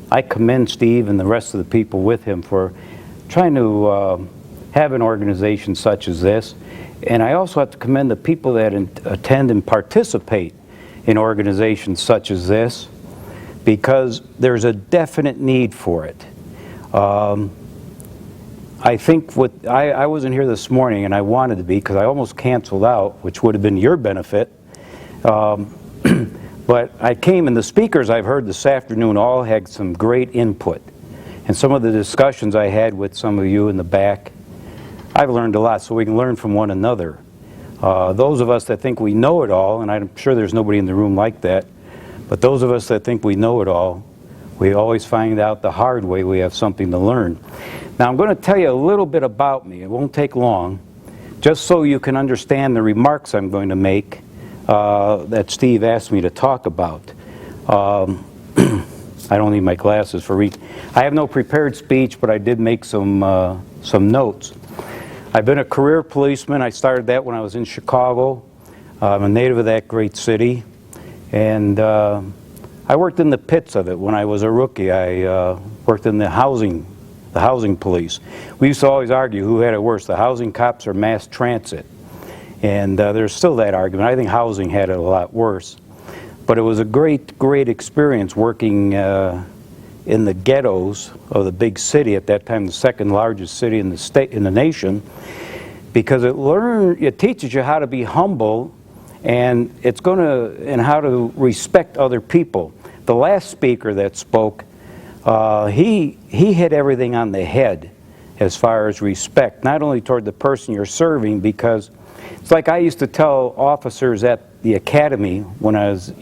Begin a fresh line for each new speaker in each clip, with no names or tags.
I commend Steve and the rest of the people with him for trying to have an organization such as this. And I also have to commend the people that attend and participate in organizations such as this, because there's a definite need for it. I think I wasn't here this morning, and I wanted to be because I almost canceled out, which would have been your benefit. But I came, and the speakers I've heard this afternoon all had some great input. And some of the discussions I had with some of you in the back, I've learned a lot, so we can learn from one another. Those of us that think we know it all, and I'm sure there's nobody in the room like that, but those of us that think we know it all, we always find out the hard way we have something to learn. Now I'm going to tell you a little bit about me. It won't take long, just so you can understand the remarks I'm going to make that Steve asked me to talk about. I don't need my glasses for reading. I have no prepared speech, but I did make some notes. I've been a career policeman. I started that when I was in Chicago. I'm a native of that great city. And I worked in the pits of it when I was a rookie. I worked in the housing police. We used to always argue who had it worse, the housing cops or mass transit. And there's still that argument. I think housing had it a lot worse. But it was a great, great experience working in the ghettos of the big city, at that time the second largest city in the nation, because it teaches you how to be humble, and and how to respect other people. The last speaker that spoke, he hit everything on the head as far as respect, not only toward the person you're serving, because it's like I used to tell officers at the academy when I was,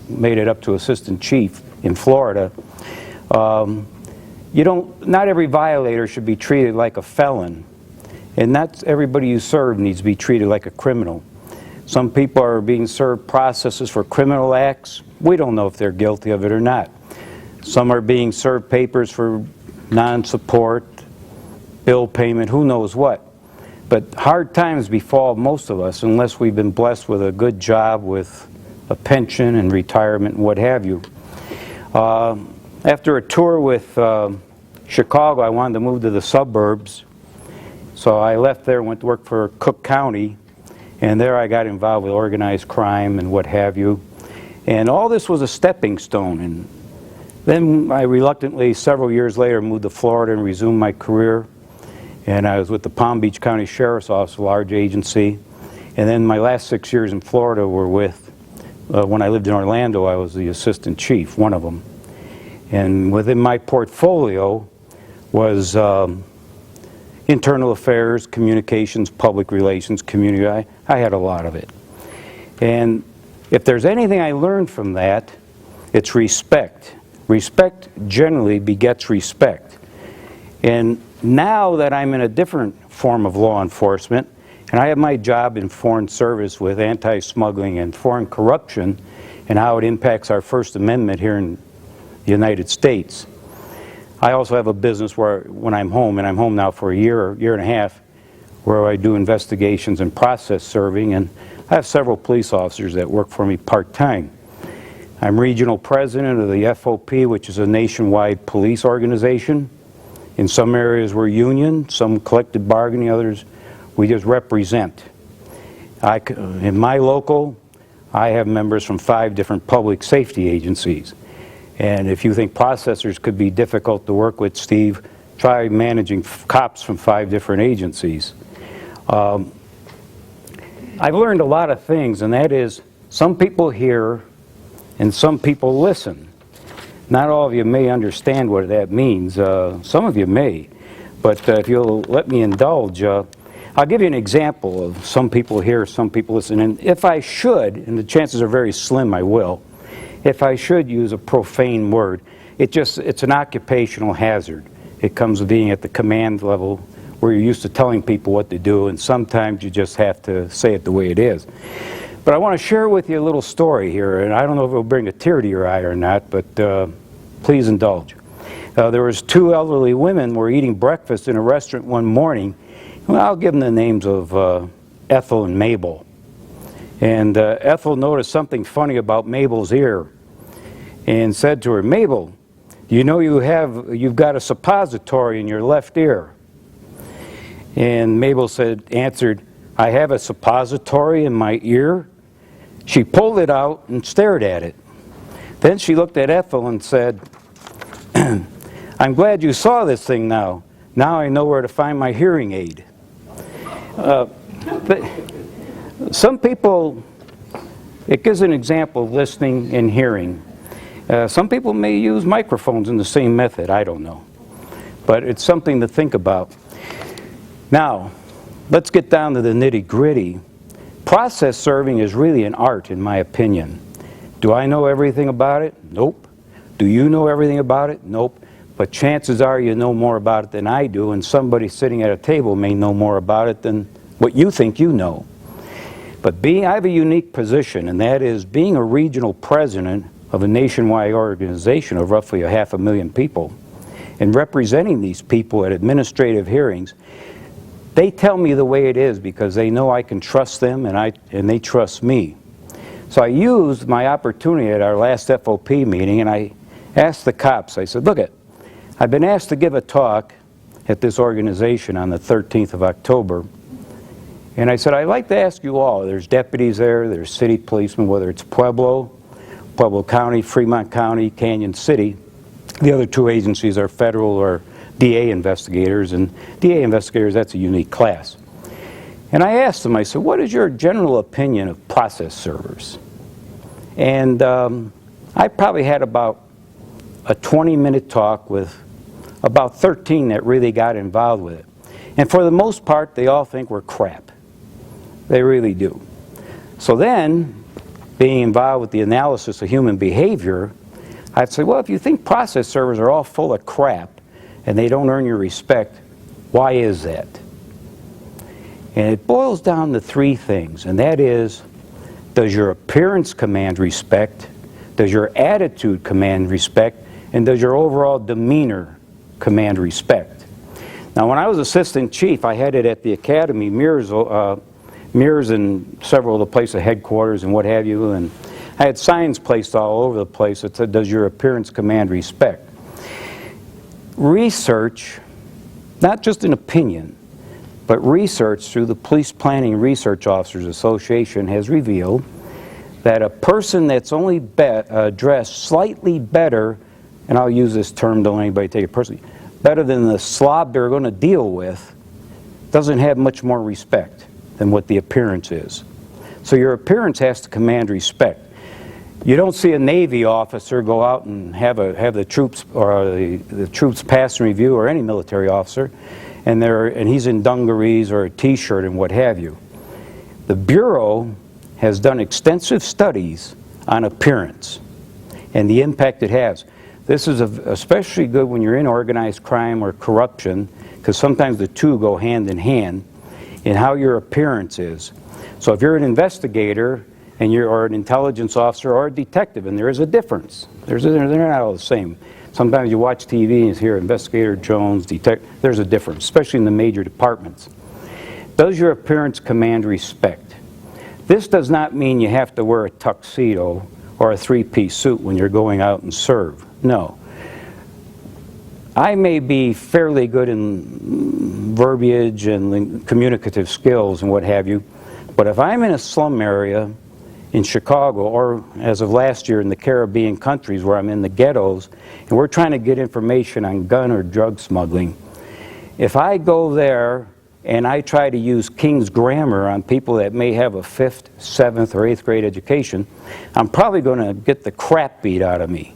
made it up to assistant chief in Florida. Not every violator should be treated like a felon, and not everybody you serve needs to be treated like a criminal. Some people are being served processes for criminal acts. We don't know if they're guilty of it or not. Some are being served papers for non-support, bill payment, who knows what. But hard times befall most of us unless we've been blessed with a good job with a pension and retirement and what have you. After a tour with Chicago, I wanted to move to the suburbs. So I left there and went to work for Cook County. And there I got involved with organized crime and what have you. And all this was a stepping stone. And then I reluctantly, several years later, moved to Florida and resumed my career. And I was with the Palm Beach County Sheriff's Office, a large agency. And then my last 6 years in Florida were with, when I lived in Orlando, I was the assistant chief, one of them. And within my portfolio was internal affairs, communications, public relations, community. I had a lot of it. And if there's anything I learned from that, it's respect. Respect generally begets respect. And now that I'm in a different form of law enforcement, and I have my job in foreign service with anti-smuggling and foreign corruption and how it impacts our First Amendment here in the United States. I also have a business where when I'm home, and I'm home now for a year and a half, where I do investigations and process serving, and I have several police officers that work for me part-time. I'm regional president of the FOP, which is a nationwide police organization. In some areas we're union, some collective bargaining, others we just represent. In my local, I have members from 5 different public safety agencies. And if you think processors could be difficult to work with, Steve, try managing cops from 5 different agencies. I've learned a lot of things, and that is some people hear and some people listen. Not all of you may understand what that means. Some of you may. But if you'll let me indulge, I'll give you an example of some people hear, some people listen. And if I should, and the chances are very slim I will, if I should use a profane word, it's an occupational hazard. It comes with being at the command level where you're used to telling people what to do, and sometimes you just have to say it the way it is. But I want to share with you a little story here, and I don't know if it'll bring a tear to your eye or not, but please indulge. There was 2 elderly women were eating breakfast in a restaurant one morning. Well, I'll give them the names of Ethel and Mabel. And Ethel noticed something funny about Mabel's ear and said to her, "Mabel, you know you've got a suppository in your left ear? And Mabel answered, I have a suppository in my ear. She pulled it out and stared at it. Then she looked at Ethel and said, I'm glad you saw this thing now. Now I know where to find my hearing aid. But some people, it gives an example of listening and hearing. Some people may use microphones in the same method, I don't know. But it's something to think about. Now, let's get down to the nitty-gritty. Process serving is really an art, in my opinion. Do I know everything about it? Nope. Do you know everything about it? Nope. But chances are you know more about it than I do, and somebody sitting at a table may know more about it than what you think you know. But I have a unique position, and that is being a regional president of a nationwide organization of roughly 500,000 people, and representing these people at administrative hearings. They tell me the way it is because they know I can trust them, and they trust me. So I used my opportunity at our last FOP meeting, and I asked the cops, I said, look I've been asked to give a talk at this organization on the 13th of October, and I said, I'd like to ask you all, there's deputies there, there's city policemen, whether it's Pueblo County, Fremont County, Canyon City. The other two agencies are federal or DA investigators, and DA investigators, that's a unique class. And I asked them, I said, what is your general opinion of process servers? And I probably had about a 20-minute talk with about 13 that really got involved with it. And for the most part, they all think we're crap. They really do. So then, being involved with the analysis of human behavior, I'd say, well, if you think process servers are all full of crap and they don't earn your respect, why is that? And it boils down to three things, and that is, does your appearance command respect? Does your attitude command respect? And does your overall demeanor command respect? Now, when I was assistant chief, I had it at the academy, Mears and several of the places, headquarters and what have you, and I had signs placed all over the place that said, does your appearance command respect? Research, not just an opinion, but research through the Police Planning Research Officers Association has revealed that a person that's only dressed slightly better, and I'll use this term, don't anybody take it personally, better than the slob they're going to deal with, doesn't have much more respect than what the appearance is. So your appearance has to command respect. You don't see a Navy officer go out and have the troops or the troops pass and review, or any military officer, and he's in dungarees or a t-shirt and what have you. The Bureau has done extensive studies on appearance and the impact it has. This is especially good when you're in organized crime or corruption, because sometimes the two go hand in hand in how your appearance is. So if you're an investigator and or an intelligence officer or a detective, and there is a difference. They're not all the same. Sometimes you watch TV and you hear Investigator Jones, detective. There's a difference, especially in the major departments. Does your appearance command respect? This does not mean you have to wear a tuxedo or a three-piece suit when you're going out and serve. No. I may be fairly good in verbiage and communicative skills and what have you, but if I'm in a slum area in Chicago, or as of last year in the Caribbean countries where I'm in the ghettos, and we're trying to get information on gun or drug smuggling, if I go there and I try to use King's grammar on people that may have a 5th, 7th, or 8th grade education, I'm probably going to get the crap beat out of me.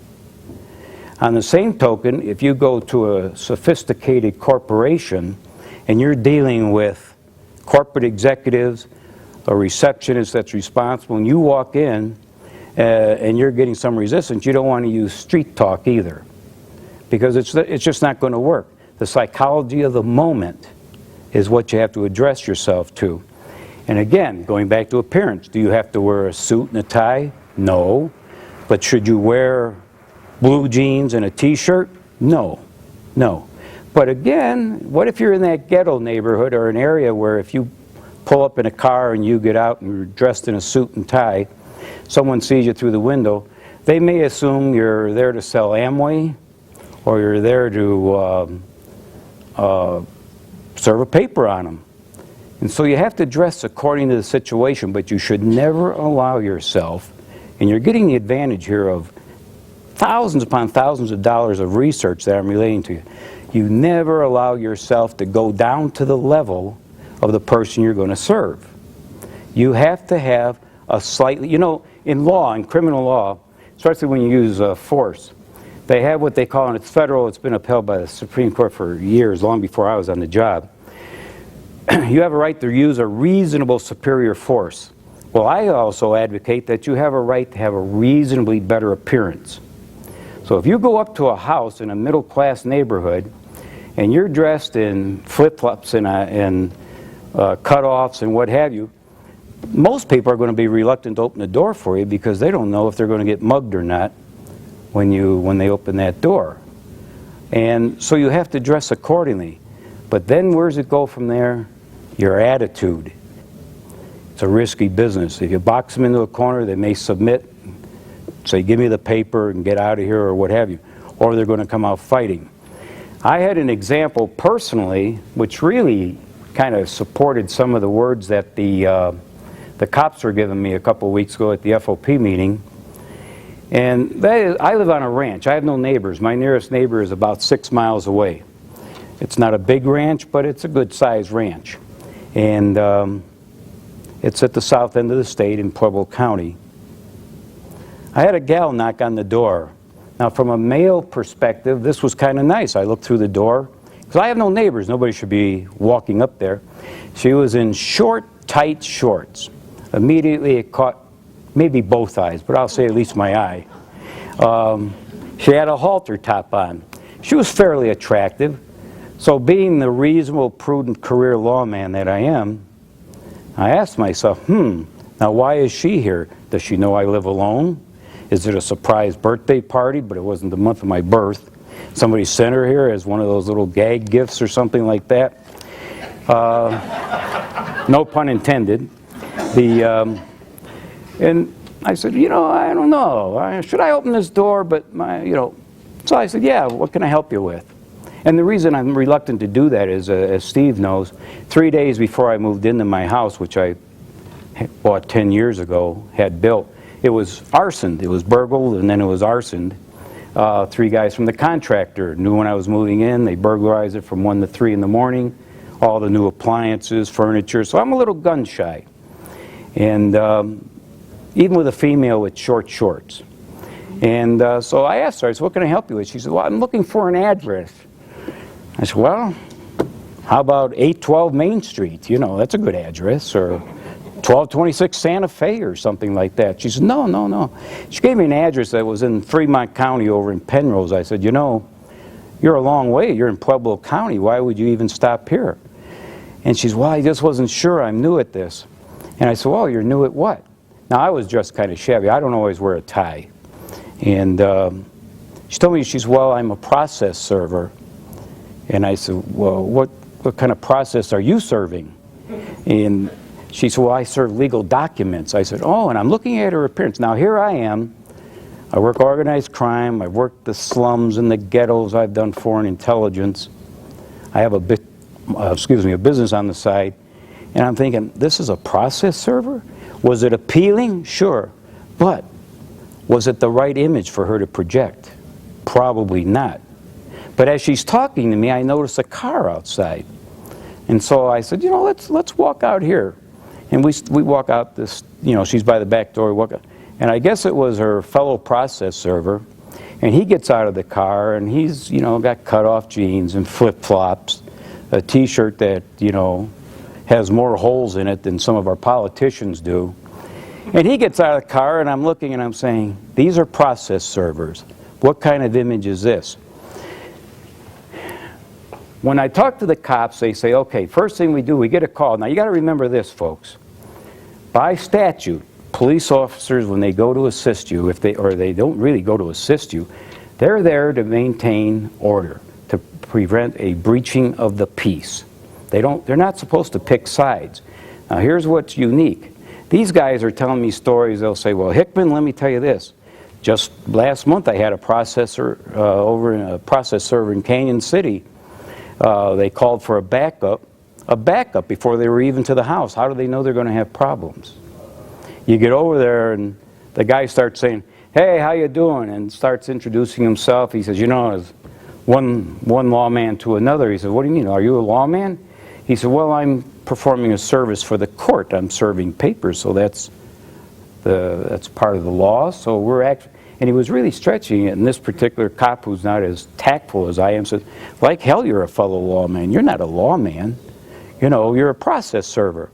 On the same token, if you go to a sophisticated corporation and you're dealing with corporate executives, a receptionist that's responsible, and you walk in and you're getting some resistance, you don't want to use street talk either, because it's just not going to work. The psychology of the moment is what you have to address yourself to. And again, going back to appearance, do you have to wear a suit and a tie? No. But should you wear blue jeans and a t-shirt? No. No. But again, what if you're in that ghetto neighborhood or an area where if you pull up in a car and you get out and you're dressed in a suit and tie, someone sees you through the window, they may assume you're there to sell Amway, or you're there to serve a paper on them. And so you have to dress according to the situation, but you should never allow yourself, and you're getting the advantage here of thousands upon thousands of dollars of research that I'm relating to you. You never allow yourself to go down to the level of the person you're going to serve. You have to have a slightly, you know, in law, in criminal law, especially when you use force, they have what they call, and it's federal, it's been upheld by the Supreme Court for years, long before I was on the job. You have a right to use a reasonable superior force. Well, I also advocate that you have a right to have a reasonably better appearance. So if you go up to a house in a middle-class neighborhood and you're dressed in flip-flops and cutoffs and what have you, most people are going to be reluctant to open the door for you because they don't know if they're going to get mugged or not when they open that door. And so you have to dress accordingly. But then where does it go from there? Your attitude. It's a risky business. If you box them into a corner, they may submit, say, give me the paper and get out of here or what have you. Or they're going to come out fighting. I had an example personally, which really kind of supported some of the words that the cops were giving me a couple of weeks ago at the FOP meeting. And that is, I live on a ranch. I have no neighbors. My nearest neighbor is about 6 miles away. It's not a big ranch, but it's a good-sized ranch. And it's at the south end of the state in Pueblo County. I had a gal knock on the door. Now, from a male perspective, this was kind of nice. I looked through the door, because I have no neighbors. Nobody should be walking up there. She was in short, tight shorts. Immediately, it caught maybe both eyes, but I'll say at least my eye. She had a halter top on. She was fairly attractive. So being the reasonable, prudent career lawman that I am, I asked myself, now why is she here? Does she know I live alone? Is it a surprise birthday party, but it wasn't the month of my birth? Somebody sent her here as one of those little gag gifts or something like that. No pun intended. And I said, you know, I don't know. Should I open this door? But, so I said, yeah, what can I help you with? And the reason I'm reluctant to do that is, as Steve knows, 3 days before I moved into my house, which I bought 10 years ago, had built, it was arsoned. It was burgled, and then it was arsoned. 3 guys from the contractor knew when I was moving in. They burglarized it from 1 to 3 in the morning. All the new appliances, furniture. So I'm a little gun shy. And even with a female with short shorts. And so I asked her, I said, what can I help you with? She said, well, I'm looking for an address. I said, well, how about 812 Main Street? You know, that's a good address. Or 1226 Santa Fe or something like that. She said, no, no, no. She gave me an address that was in Fremont County over in Penrose. I said, you know, you're a long way. You're in Pueblo County. Why would you even stop here? And she said, well, I just wasn't sure. I'm new at this. And I said, well, you're new at what? Now, I was dressed kind of shabby. I don't always wear a tie. And she told me, she said, well, I'm a process server. And I said, well, what kind of process are you serving? And she said, well, I serve legal documents. I said, oh, and I'm looking at her appearance. Now, here I am. I work organized crime. I've worked the slums and the ghettos. I've done foreign intelligence. I have a business on the side. And I'm thinking, this is a process server? Was it appealing? Sure. But was it the right image for her to project? Probably not. But as she's talking to me, I notice a car outside. And so I said, you know, let's walk out here. And we walk out this, you know, she's by the back door. We walk out, and I guess it was her fellow process server. And he gets out of the car, and he's, you know, got cut-off jeans and flip-flops, a T-shirt that, you know, has more holes in it than some of our politicians do. And he gets out of the car, and I'm looking, and I'm saying, these are process servers. What kind of image is this? When I talk to the cops, they say, okay, first thing we do, we get a call. Now, you got to remember this, folks. By statute, police officers, when they go to assist you, or they don't really go to assist you, they're there to maintain order, to prevent a breaching of the peace. They're not supposed to pick sides. Now, here's what's unique. These guys are telling me stories. They'll say, well, Hickman, let me tell you this. Just last month I had a processor over in a process server in Canyon City. They called for a backup before they were even to the house. How do they know they're going to have problems? You get over there and the guy starts saying, "Hey, how you doing?" and starts introducing himself. He says, "You know, as one lawman to another." He says, "What do you mean? Are you a lawman?" He said, "Well, I'm performing a service for the court. I'm serving papers, so that's part of the law." So we're actually, and he was really stretching it. And this particular cop, who's not as tactful as I am, said, "Like hell, you're a fellow lawman. You're not a lawman. You know, you're a process server."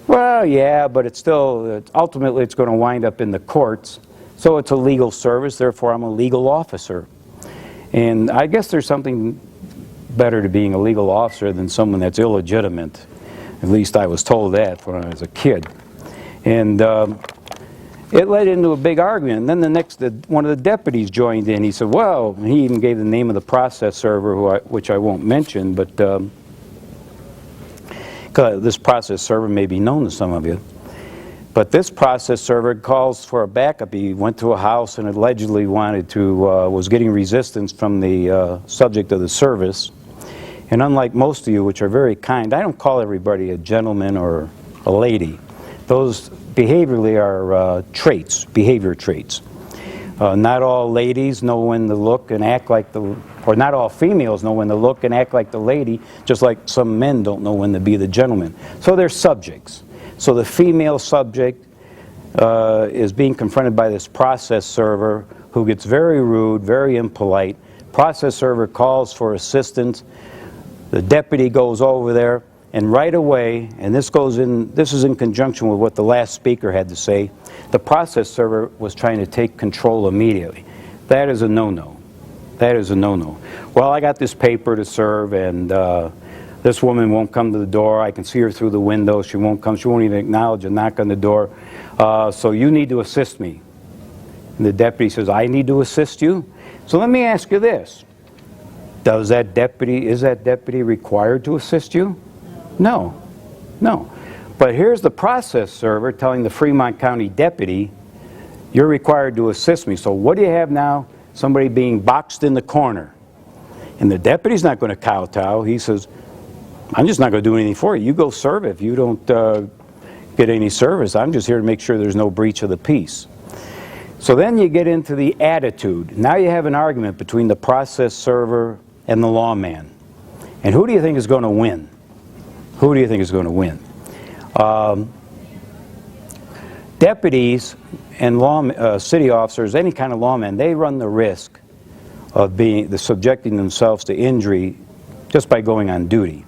"Well, yeah, but it's still, ultimately it's going to wind up in the courts. So it's a legal service, therefore I'm a legal officer." And I guess there's something better to being a legal officer than someone that's illegitimate. At least I was told that when I was a kid. And it led into a big argument. And then one of the deputies joined in. He said, "Well," he even gave the name of the process server, which I won't mention, but this process server may be known to some of you. But this process server calls for a backup. He went to a house and allegedly was getting resistance from the subject of the service. And unlike most of you, which are very kind, I don't call everybody a gentleman or a lady. Those behaviorally are behavior traits. Not all ladies know when to look and act like or not all females know when to look and act like the lady, just like some men don't know when to be the gentleman. So they're subjects. So the female subject is being confronted by this process server who gets very rude, very impolite. Process server calls for assistance. The deputy goes over there, and right away, and this is in conjunction with what the last speaker had to say, the process server was trying to take control immediately. That is a no-no. That is a no-no. "Well, I got this paper to serve, and this woman won't come to the door. I can see her through the window. She won't come. She won't even acknowledge a knock on the door. So you need to assist me." And the deputy says, "I need to assist you?" So let me ask you this. Is that deputy required to assist you? No. No. But here's the process server telling the Fremont County deputy, "You're required to assist me." So what do you have now? Somebody being boxed in the corner. And the deputy's not going to kowtow. He says, "I'm just not going to do anything for you. You go serve. If you don't get any service, I'm just here to make sure there's no breach of the peace." So then you get into the attitude. Now you have an argument between the process server and the lawman. And who do you think is going to win? Who do you think is going to win? Deputies and city officers, any kind of lawmen, they run the risk of subjecting themselves to injury just by going on duty.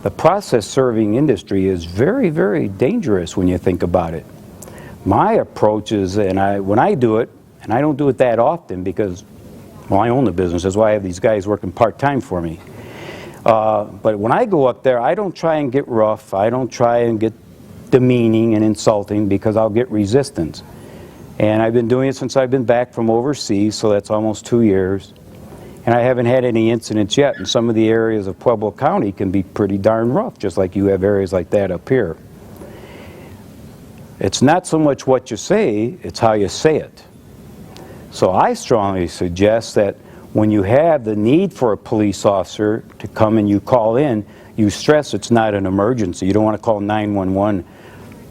The process serving industry is very, very dangerous when you think about it. My approach is, when I do it, and I don't do it that often because, well, I own the business. That's why I have these guys working part-time for me. But when I go up there, I don't try and get rough. I don't try and get demeaning and insulting because I'll get resistance. And I've been doing it since I've been back from overseas, so that's almost 2 years. And I haven't had any incidents yet. And some of the areas of Pueblo County can be pretty darn rough, just like you have areas like that up here. It's not so much what you say, it's how you say it. So I strongly suggest that when you have the need for a police officer to come and you call in, you stress it's not an emergency. You don't want to call 911.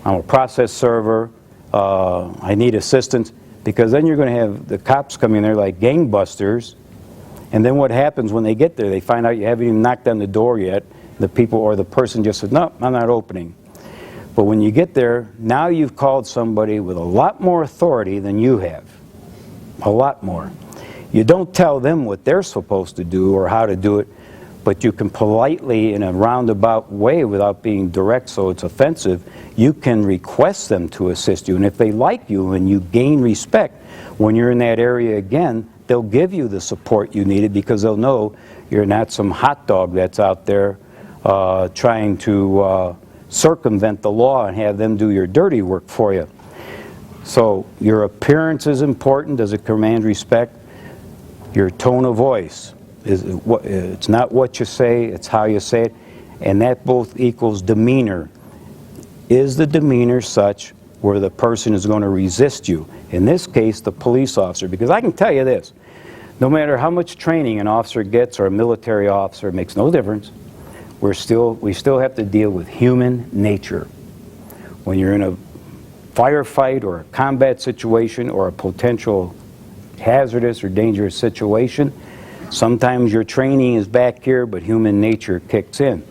"I'm a process server. I need assistance," because then you're going to have the cops come in there like gangbusters. And then what happens when they get there? They find out you haven't even knocked on the door yet. The people or the person just says, "No, I'm not opening." But when you get there, now you've called somebody with a lot more authority than you have. A lot more. You don't tell them what they're supposed to do or how to do it, but you can politely, in a roundabout way, without being direct so it's offensive, you can request them to assist you. And if they like you and you gain respect, when you're in that area again, they'll give you the support you needed because they'll know you're not some hot dog that's out there trying to circumvent the law and have them do your dirty work for you. So your appearance is important. Does it command respect? Your tone of voice. It's not what you say, it's how you say it. And that both equals demeanor. Is the demeanor such where the person is going to resist you? In this case, the police officer, because I can tell you this, no matter how much training an officer gets or a military officer, it makes no difference. We still have to deal with human nature. When you're in a firefight or a combat situation or a potential hazardous or dangerous situation, sometimes your training is back here, but human nature kicks in.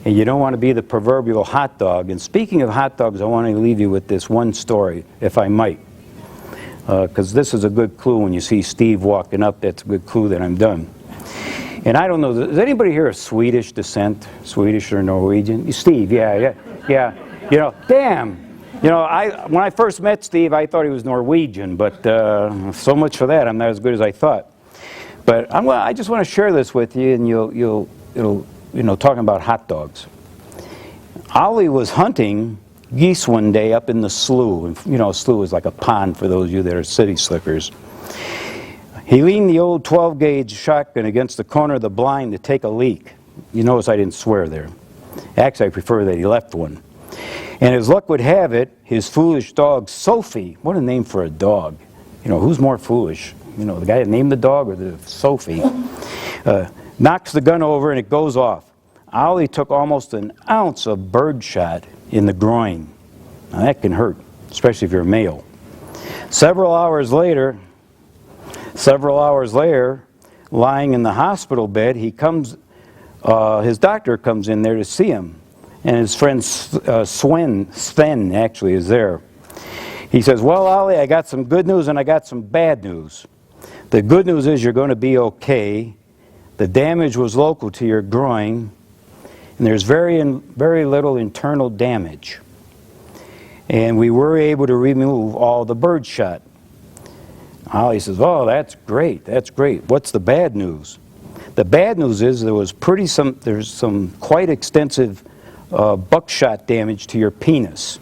And you don't want to be the proverbial hot dog. And speaking of hot dogs, I want to leave you with this one story, if I might. Because this is a good clue. When you see Steve walking up, that's a good clue that I'm done. And I don't know, is anybody here of Swedish descent? Swedish or Norwegian? Steve, yeah. You know, damn. You know, when I first met Steve, I thought he was Norwegian, but so much for that. I'm not as good as I thought. But I just want to share this with you, and it'll talking about hot dogs. Ollie was hunting geese one day up in the slough. And, you know, a slough is like a pond for those of you that are city slickers. He leaned the old 12-gauge shotgun against the corner of the blind to take a leak. You notice I didn't swear there. Actually, I prefer that he left one. And as luck would have it, his foolish dog, Sophie, what a name for a dog. You know, who's more foolish? You know, the guy that named the dog or the Sophie? Knocks the gun over and it goes off. Ollie took almost an ounce of birdshot in the groin. Now that can hurt, especially if you're a male. Several hours later, lying in the hospital bed, his doctor comes in there to see him. And his friend Sven actually is there. He says, well, Ollie, I got some good news and I got some bad news. The good news is you're going to be okay. The damage was local to your groin, and there's very little internal damage. And we were able to remove all the birdshot. Ollie says, oh, that's great, that's great. What's the bad news? The bad news is there's some quite extensive buckshot damage to your penis.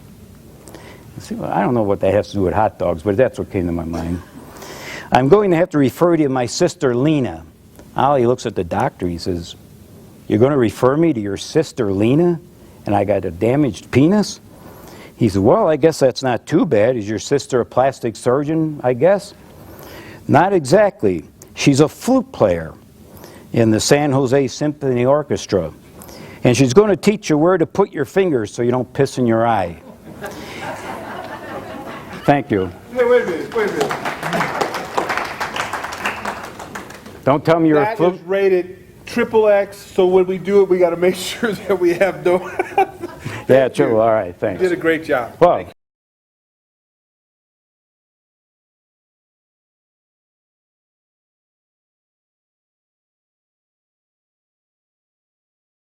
See, well, I don't know what that has to do with hot dogs, but that's what came to my mind. I'm going to have to refer you to my sister Lena. Ollie looks at the doctor. He says, you're going to refer me to your sister Lena and I got a damaged penis? He said, well, I guess that's not too bad. Is your sister a plastic surgeon, I guess? Not exactly. She's a flute player in the San Jose Symphony Orchestra. And she's going to teach you where to put your fingers so you don't piss in your eye. Thank you.
Hey, wait a minute.
Don't tell me you're a flute.
That is rated XXX, so when we do it, we got to make sure that we have no...
Yeah, true. All right, thanks.
You did a great job.
Well,